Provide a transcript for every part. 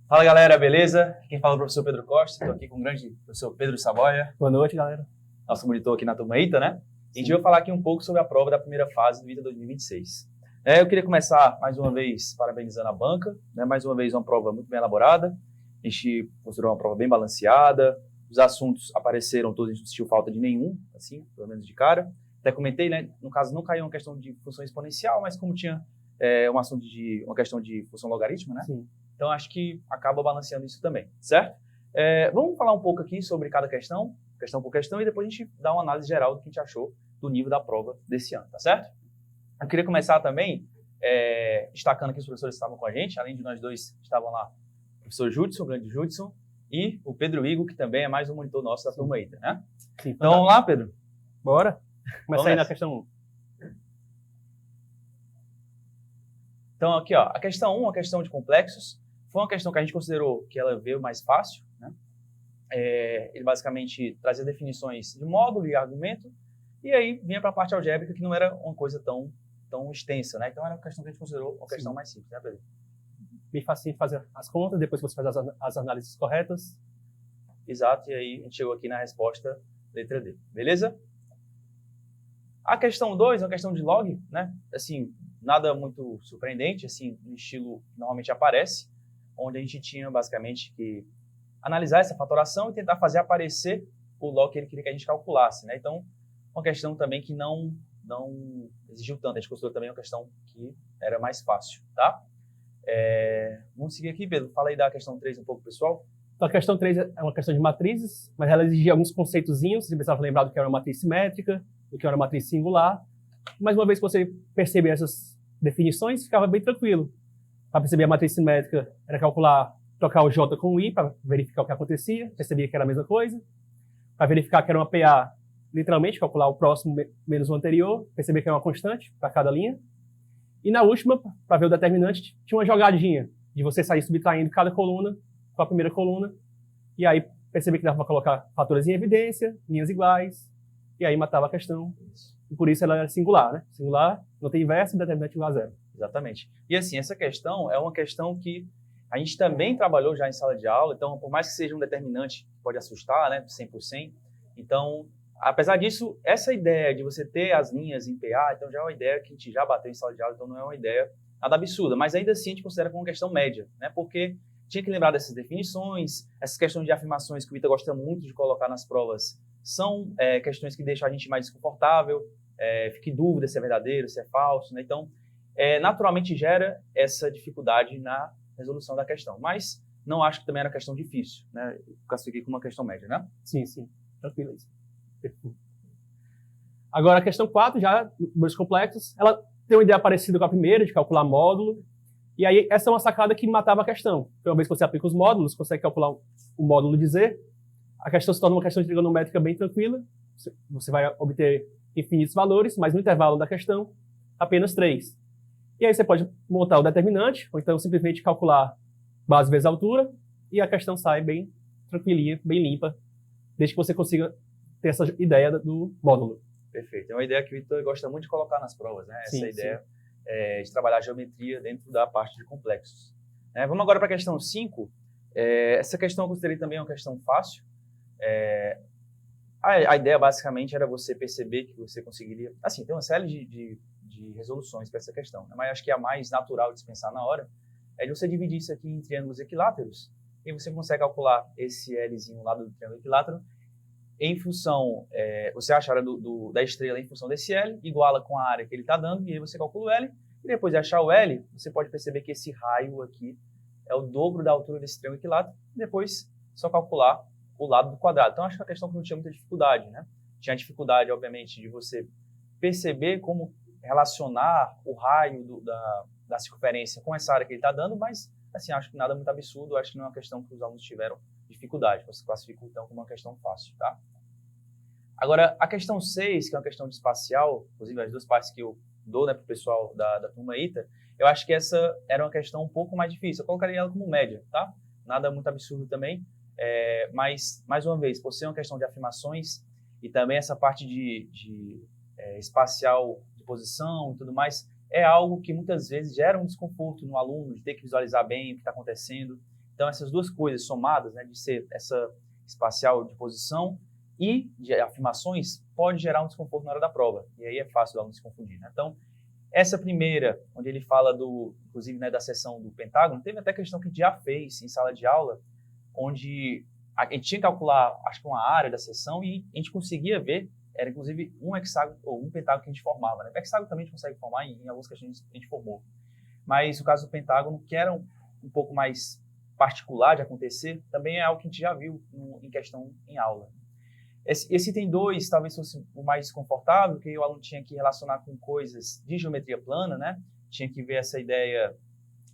Fala galera, beleza? Quem fala é o professor Pedro Costa, estou aqui com o grande professor Pedro Saboia. Boa noite, galera. Nosso monitor aqui na turma ITA, né? A gente vai falar aqui um pouco sobre a prova da primeira fase do ITA 2026. Eu queria começar mais uma vez parabenizando a banca, né? Mais uma vez uma prova muito bem elaborada, a gente considerou uma prova bem balanceada, os assuntos apareceram todos, a gente não sentiu falta de nenhum, assim, pelo menos de cara. Até comentei, né? No caso não caiu uma questão de função exponencial, mas como tinha uma questão de função logarítmica, né? Sim. Então, acho que acaba balanceando isso também, certo? Vamos falar um pouco aqui sobre cada questão por questão, e depois a gente dá uma análise geral do que a gente achou do nível da prova desse ano, tá certo? Eu queria começar também destacando que os professores estavam com a gente, além de nós dois, estavam lá o professor Judson, o grande Judson, e o Pedro Igor, que também é mais um monitor nosso da turma ITA, né? Sim, então, vamos lá, Pedro? Bora. Começa aí na questão 1. Então, aqui, ó, a questão 1, a questão de complexos, foi uma questão que a gente considerou que ela veio mais fácil, né? Ele basicamente trazia definições de módulo e argumento, e aí vinha para a parte algébrica, que não era uma coisa tão extensa, né? Então era uma questão que a gente considerou uma questão mais simples, né, Pedro? Bem fácil de fazer as contas, depois você faz as análises corretas. Exato, e aí a gente chegou aqui na resposta letra D, beleza? A questão 2 é uma questão de log, né? Assim, nada muito surpreendente, assim, no estilo que normalmente aparece, onde a gente tinha basicamente que analisar essa fatoração e tentar fazer aparecer o log que ele queria que a gente calculasse, né? Então, uma questão também que não exigiu tanto, a gente considerou também uma questão que era mais fácil, tá? Vamos seguir aqui, Pedro, fala aí da questão 3 um pouco, pessoal. Então, a questão 3 é uma questão de matrizes, mas ela exigia alguns conceitozinhos, você precisava lembrar do que era uma matriz simétrica, do que era uma matriz singular. Mais uma vez que você perceber essas definições, ficava bem tranquilo. Para perceber a matriz simétrica, era trocar o J com o I, para verificar o que acontecia, percebia que era a mesma coisa. Para verificar que era uma PA, literalmente, calcular o próximo menos o anterior, perceber que era uma constante para cada linha. E na última, para ver o determinante, tinha uma jogadinha de você sair subtraindo cada coluna com a primeira coluna, e aí perceber que dava para colocar fatores em evidência, linhas iguais, e aí matava a questão. E por isso ela era singular, né? Singular, não tem inverso, determinante igual a zero. Exatamente. E assim, essa questão é uma questão que a gente também trabalhou já em sala de aula, então por mais que seja um determinante que pode assustar, né, 100%, então, apesar disso, essa ideia de você ter as linhas em PA, então já é uma ideia que a gente já bateu em sala de aula, então não é uma ideia nada absurda, mas ainda assim a gente considera como uma questão média, né, porque tinha que lembrar dessas definições, essas questões de afirmações que o ITA gosta muito de colocar nas provas, são questões que deixam a gente mais desconfortável, fica em dúvida se é verdadeiro, se é falso, né, então, naturalmente gera essa dificuldade na resolução da questão, mas não acho que também era questão difícil, né? Eu classifiquei como uma questão média, né? Sim, tranquilo isso. Agora a questão 4, já números complexos, ela tem uma ideia parecida com a primeira, de calcular módulo, e aí essa é uma sacada que matava a questão. Então, uma vez que você aplica os módulos, consegue calcular o módulo de Z, a questão se torna uma questão de trigonométrica bem tranquila, você vai obter infinitos valores, mas no intervalo da questão, apenas 3. E aí você pode montar o determinante, ou então simplesmente calcular base vezes altura, e a questão sai bem tranquilinha, bem limpa, desde que você consiga ter essa ideia do módulo. Perfeito. É uma ideia que o Vitor gosta muito de colocar nas provas, né? Sim, essa ideia de trabalhar a geometria dentro da parte de complexos. Vamos agora para a questão 5. Essa questão eu considerei também uma questão fácil. A ideia basicamente era você perceber que você conseguiria... Assim, tem uma série de resoluções para essa questão, né? Mas acho que a mais natural de se pensar na hora é de você dividir isso aqui em triângulos equiláteros e você consegue calcular esse Lzinho lá do triângulo equilátero em função, você acha a área da estrela em função desse L, iguala com a área que ele está dando, e aí você calcula o L, e depois de achar o L, você pode perceber que esse raio aqui é o dobro da altura desse triângulo equilátero, e depois só calcular o lado do quadrado. Então, acho que é uma questão que não tinha muita dificuldade, né? Tinha dificuldade, obviamente, de você perceber como relacionar o raio da circunferência com essa área que ele está dando, mas, assim, acho que nada muito absurdo, acho que não é uma questão que os alunos tiveram dificuldade, você classifica, então, como uma questão fácil, tá? Agora, a questão 6, que é uma questão de espacial, inclusive as duas partes que eu dou, né, para o pessoal da turma ITA, eu acho que essa era uma questão um pouco mais difícil, eu colocaria ela como média, tá? Nada muito absurdo também, mas, mais uma vez, por ser uma questão de afirmações e também essa parte de espacial de posição e tudo mais, é algo que muitas vezes gera um desconforto no aluno de ter que visualizar bem o que está acontecendo. Então, essas duas coisas somadas, né, de ser essa espacial de posição e de afirmações, pode gerar um desconforto na hora da prova. E aí é fácil o aluno se confundir, né? Então, essa primeira, onde ele fala inclusive, né, da seção do pentágono, teve até questão que a gente já fez em sala de aula, onde a gente tinha que calcular, acho que uma área da seção, e a gente conseguia ver, era inclusive um hexágono ou um pentágono que a gente formava, né? O hexágono também a gente consegue formar, em algumas questões a gente formou. Mas o caso do pentágono, que era um pouco mais particular de acontecer, também é algo que a gente já viu em questão em aula. Esse item 2 talvez fosse o mais desconfortável, porque o aluno tinha que relacionar com coisas de geometria plana, né? Tinha que ver essa ideia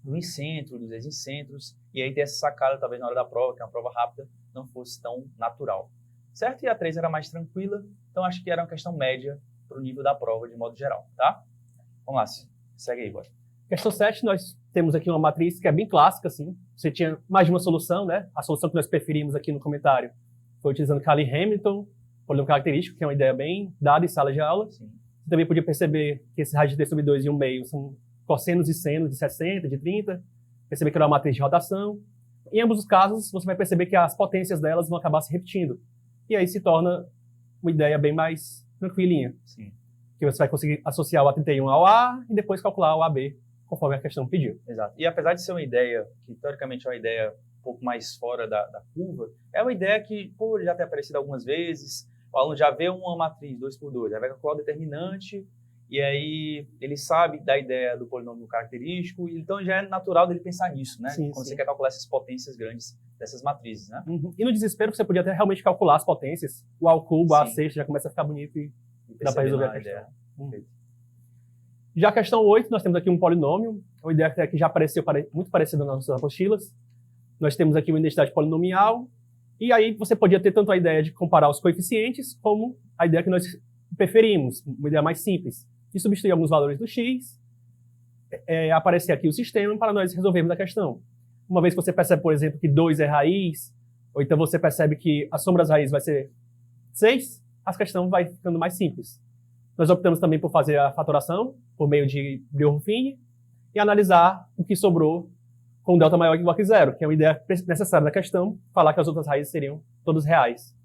do incentro, dos exincentros, e aí ter essa sacada, talvez na hora da prova, que é uma prova rápida, não fosse tão natural. Certo? E a 3 era mais tranquila, então acho que era uma questão média para o nível da prova, de modo geral, tá? Vamos lá, segue aí, bora. Questão 7, nós temos aqui uma matriz que é bem clássica, assim. Você tinha mais de uma solução, né? A solução que nós preferimos aqui no comentário foi utilizando Cayley-Hamilton, polínômio característico, que é uma ideia bem dada em sala de aula. Sim. Você também podia perceber que esse raio de t sobre 2 e 1/2 são cossenos e senos de 60, de 30. Perceber que era uma matriz de rotação. Em ambos os casos, você vai perceber que as potências delas vão acabar se repetindo. E aí se torna uma ideia bem mais tranquilinha. Sim. Que você vai conseguir associar o A31 ao A e depois calcular o AB, conforme a questão pediu. Exato. E apesar de ser uma ideia, que teoricamente é uma ideia um pouco mais fora da curva, é uma ideia que, por já ter aparecido algumas vezes, o aluno já vê uma matriz 2x2, aí vai calcular o determinante, e aí ele sabe da ideia do polinômio característico, então já é natural dele pensar nisso, né? Sim, Quando sim. você quer calcular essas potências grandes dessas matrizes, né? Uhum. E no desespero você podia até realmente calcular as potências. O A ao cubo, A a Sim. sexta já começa a ficar bonito e E dá para resolver a perceber questão. na ideia. Já a questão 8, nós temos aqui um polinômio, uma ideia que já apareceu muito parecida nas nossas apostilas. Nós temos aqui uma identidade polinomial, e aí você podia ter tanto a ideia de comparar os coeficientes, como a ideia que nós preferimos, uma ideia mais simples, de substituir alguns valores do x, aparecer aqui o sistema para nós resolvermos a questão. Uma vez que você percebe, por exemplo, que 2 é raiz, ou então você percebe que a sombra das raízes vai ser 6, a questão vai ficando mais simples. Nós optamos também por fazer a fatoração, por meio de Breuer-Ruffini, e analisar o que sobrou com delta maior ou igual que zero, que é uma ideia necessária da questão, falar que as outras raízes seriam todas reais.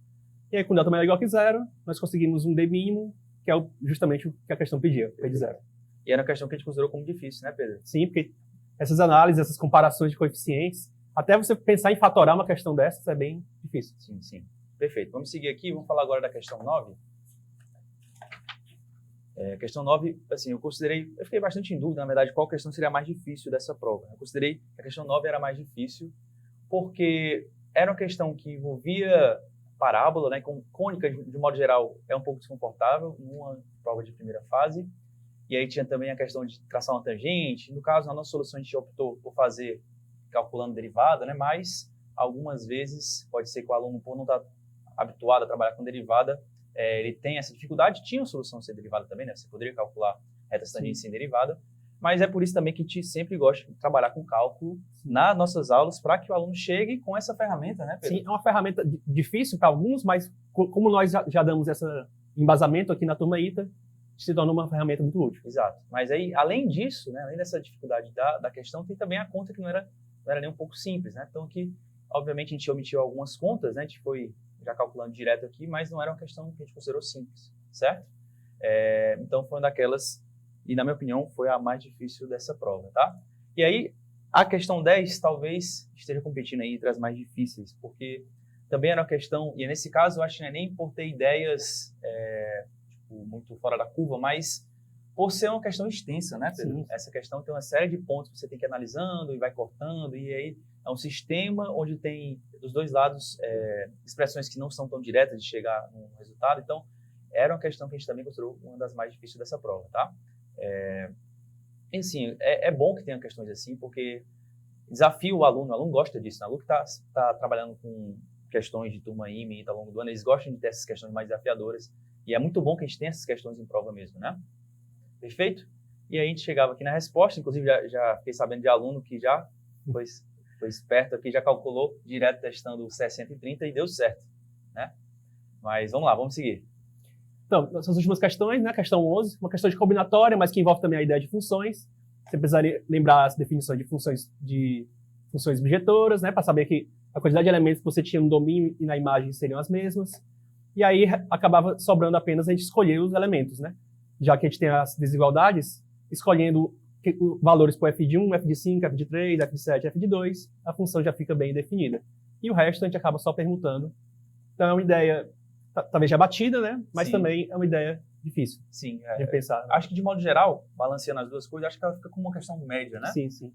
E aí, com delta maior ou igual que zero, nós conseguimos um D mínimo, que é justamente o que a questão pedia, P de zero. E era uma questão que a gente considerou como difícil, né, Pedro? Sim, porque essas análises, essas comparações de coeficientes, até você pensar em fatorar uma questão dessas é bem difícil. Sim, sim. Perfeito. Vamos seguir aqui, vamos falar agora da questão 9. Questão 9, assim, eu fiquei bastante em dúvida, na verdade, qual questão seria a mais difícil dessa prova. Eu considerei que a questão 9 era mais difícil, porque era uma questão que envolvia parábola, né, com cônica, de modo geral, é um pouco desconfortável, numa prova de primeira fase, e aí tinha também a questão de traçar uma tangente. No caso, na nossa solução, a gente optou por fazer calculando derivada, né, mas algumas vezes pode ser que o aluno, por não estar habituado a trabalhar com derivada, ele tem essa dificuldade. Tinha uma solução sem derivada também, né? Você poderia calcular retas tangentes sem derivada, mas é por isso também que a gente sempre gosta de trabalhar com cálculo nas nossas aulas, para que o aluno chegue com essa ferramenta, né, Pedro? Sim, é uma ferramenta difícil para alguns, mas como nós já damos esse embasamento aqui na turma ITA, se torna uma ferramenta muito útil. Exato. Mas aí, além disso, né, além dessa dificuldade da questão, tem também a conta que não era nem um pouco simples, né? Então aqui, obviamente, a gente omitiu algumas contas, né? A gente foi já calculando direto aqui, mas não era uma questão que a gente considerou simples, certo? Então foi uma daquelas, e na minha opinião, foi a mais difícil dessa prova, tá? E aí, a questão 10 talvez esteja competindo aí entre as mais difíceis, porque também era uma questão, e nesse caso eu acho que não é nem por ter ideias muito fora da curva, mas por ser uma questão extensa, né, Pedro? Sim. Essa questão tem uma série de pontos que você tem que ir analisando e vai cortando, e aí é um sistema onde tem dos dois lados expressões que não são tão diretas de chegar no resultado. Então, era uma questão que a gente também considerou uma das mais difíceis dessa prova, tá? E assim, é bom que tenha questões assim, porque desafia o aluno gosta disso, né? O aluno que está trabalhando com questões de turma IME ao longo do ano, eles gostam de ter essas questões mais desafiadoras, e é muito bom que a gente tenha essas questões em prova mesmo, né? Perfeito? E aí a gente chegava aqui na resposta, inclusive já fiquei sabendo de aluno que já foi esperto aqui, já calculou direto testando o 630 e deu certo, né? Mas vamos lá, vamos seguir. Então, essas últimas questões, né? Questão 11, uma questão de combinatória, mas que envolve também a ideia de funções. Você precisaria lembrar as definições de funções de funções objetoras, né, para saber que a quantidade de elementos que você tinha no domínio e na imagem seriam as mesmas. E aí acabava sobrando apenas a gente escolher os elementos, né? Já que a gente tem as desigualdades, escolhendo valores para f de 1, f de 5, f de 3, f de 7, f de 2, a função já fica bem definida. E o resto a gente acaba só permutando. Então é uma ideia, talvez já batida, né? Mas Sim. Também é uma ideia difícil de pensar. Acho que, de modo geral, balanceando as duas coisas, acho que ela fica com uma questão média, né? Sim, sim.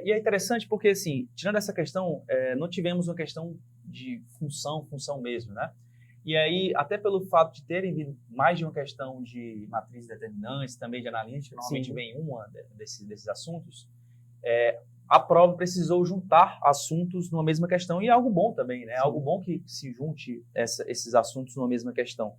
E é interessante porque, assim, tirando essa questão, não tivemos uma questão de função mesmo, né? E aí, até pelo fato de terem vindo mais de uma questão de matrizes determinantes, também de analítica, normalmente Sim. vem uma desses assuntos, a prova precisou juntar assuntos numa mesma questão, e é algo bom também, né? É algo bom que se junte esses assuntos numa mesma questão.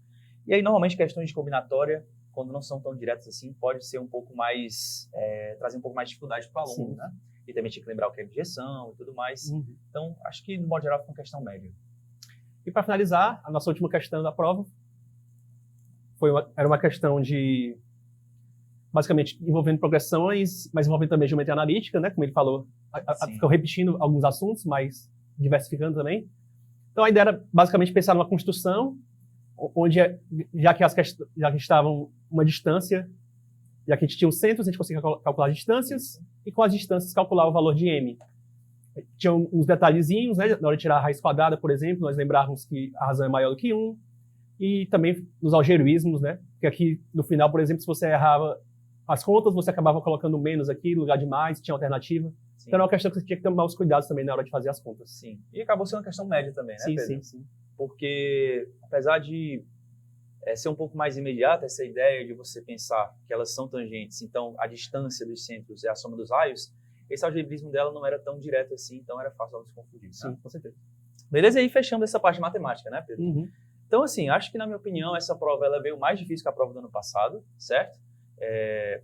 E aí, normalmente, questões de combinatória, quando não são tão diretas assim, pode ser um pouco mais, trazer um pouco mais de dificuldade para o aluno, Sim. né? E também tinha que lembrar o que é objeção e tudo mais. Uhum. Então, acho que, no modo geral, foi uma questão média. E para finalizar, a nossa última questão da prova era uma questão de, basicamente, envolvendo progressões, mas envolvendo também geometria analítica, né? Como ele falou, ficou repetindo alguns assuntos, mas diversificando também. Então a ideia era, basicamente, pensar numa construção onde, já que estavam uma distância, já que a gente tinha os centros, a gente conseguia calcular as distâncias, e com as distâncias calcular o valor de m. Tinha uns detalhezinhos, né? Na hora de tirar a raiz quadrada, por exemplo, nós lembrarmos que a razão é maior do que 1, e também nos algerismos, né? Porque aqui, no final, por exemplo, se você errava as contas, você acabava colocando menos aqui no lugar de mais, tinha alternativa. Sim. Então era uma questão que você tinha que tomar os cuidados também na hora de fazer as contas. Sim. E acabou sendo uma questão média também, né, Pedro? Sim. Porque, apesar de ser um pouco mais imediata essa ideia de você pensar que elas são tangentes, então a distância dos centros é a soma dos raios, esse algerismo dela não era tão direto assim, então era fácil ela se confundir. Sim, né? com certeza. Beleza? E aí fechamos essa parte de matemática, né, Pedro? Uhum. Então, assim, acho que, na minha opinião, essa prova ela veio mais difícil que a prova do ano passado, certo?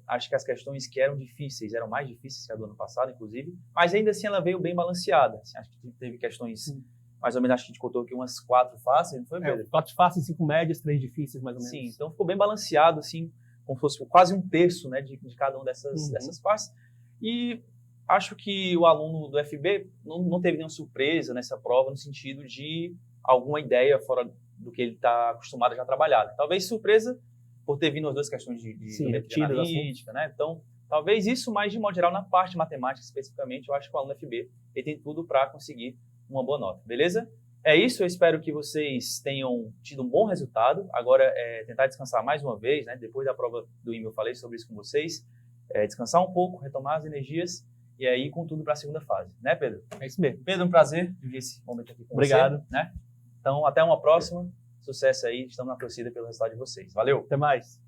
Acho que as questões que eram difíceis eram mais difíceis que a do ano passado, inclusive, mas ainda assim ela veio bem balanceada. Assim, acho que teve questões, mais ou menos, acho que a gente contou aqui umas 4 fáceis, não foi, Pedro? 4 fáceis, 5 médias, 3 difíceis, mais ou menos. Sim, então ficou bem balanceado, assim, como se fosse quase um terço, né, de cada uma dessas partes. E acho que o aluno do FB não teve nenhuma surpresa nessa prova, no sentido de alguma ideia fora do que ele está acostumado a já trabalhar. Talvez surpresa por ter vindo as duas questões de geometria analítica, né? Então, talvez isso, mas de modo geral, na parte de matemática especificamente, eu acho que o aluno FB ele tem tudo para conseguir uma boa nota, beleza? É isso, eu espero que vocês tenham tido um bom resultado. Agora, tentar descansar mais uma vez, né? Depois da prova do IME eu falei sobre isso com vocês. Descansar um pouco, retomar as energias e aí com tudo para a segunda fase, né, Pedro? É isso mesmo. Pedro, um prazer dividir esse momento aqui com Obrigado. você. Né? Então, até uma próxima. Sucesso aí. Estamos na torcida pelo resultado de vocês. Valeu! Até mais.